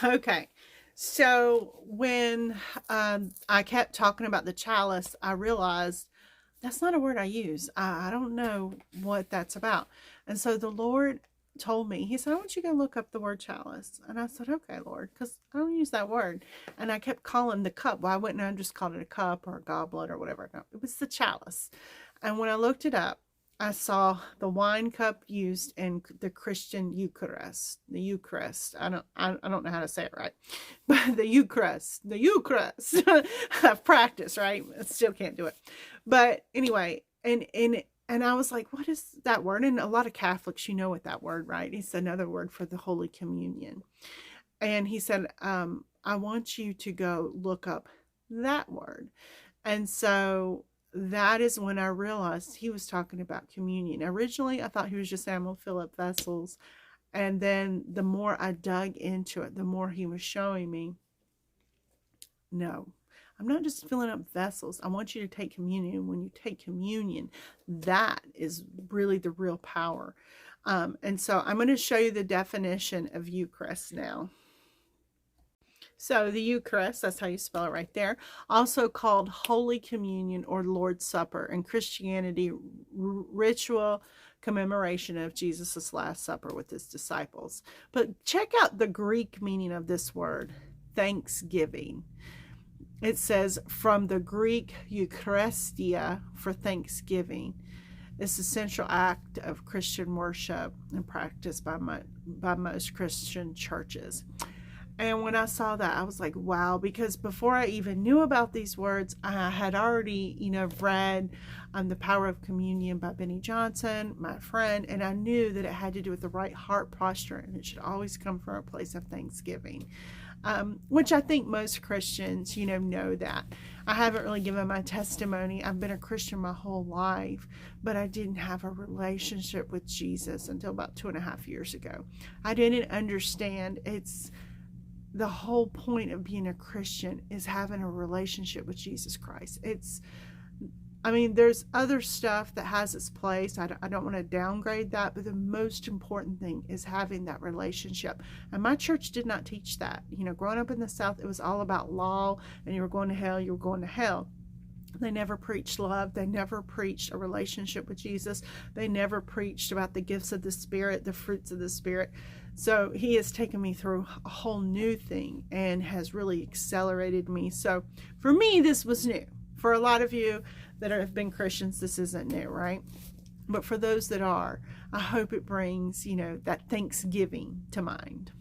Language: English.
Okay. So when I kept talking about the chalice, I realized that's not a word I use. I don't know what that's about. And so the Lord told me, He said, I want you to go look up the word chalice. And I said, okay, Lord, because I don't use that word. And I kept calling the cup. Why wouldn't I just call it a cup or a goblet or whatever? No, it was the chalice. And when I looked it up, I saw the wine cup used in the Christian Eucharist. The Eucharist. I don't know how to say it right, but the Eucharist. The Eucharist. I've practiced, right? I still can't do it. But anyway, and I was like, what is that word? And a lot of Catholics, you know what that word, right? It's another word for the Holy Communion. And he said, I want you to go look up that word. And so that is when I realized he was talking about communion. Originally, I thought he was just saying, I'm going to fill up vessels. And then the more I dug into it, the more he was showing me, no, I'm not just filling up vessels. I want you to take communion. When you take communion, that is really the real power. And so I'm going to show you the definition of Eucharist now. So the Eucharist, that's how you spell it right there, also called Holy Communion or Lord's Supper. In Christianity, ritual commemoration of Jesus' Last Supper with his disciples. But check out the Greek meaning of this word, thanksgiving. It says from the Greek Eucharistia, for thanksgiving. It's a central act of Christian worship and practiced by most Christian churches. And when I saw that, I was like, wow, because before I even knew about these words, I had already, read The Power of Communion by Benny Johnson, my friend, and I knew that it had to do with the right heart posture and it should always come from a place of thanksgiving, which I think most Christians, know that. I haven't really given my testimony. I've been a Christian my whole life, but I didn't have a relationship with Jesus until about 2.5 years ago. I didn't understand the whole point of being a Christian is having a relationship with Jesus Christ. There's other stuff that has its place. I don't want to downgrade that, but the most important thing is having that relationship. And my church did not teach that. Growing up in the South, it was all about law, and you were going to hell, you were going to hell. They never preached love. They never preached a relationship with Jesus. They never preached about the gifts of the Spirit, the fruits of the Spirit. So he has taken me through a whole new thing and has really accelerated me. So for me, this was new. For a lot of you that have been Christians, this isn't new, right? But for those that are, I hope it brings, that thanksgiving to mind.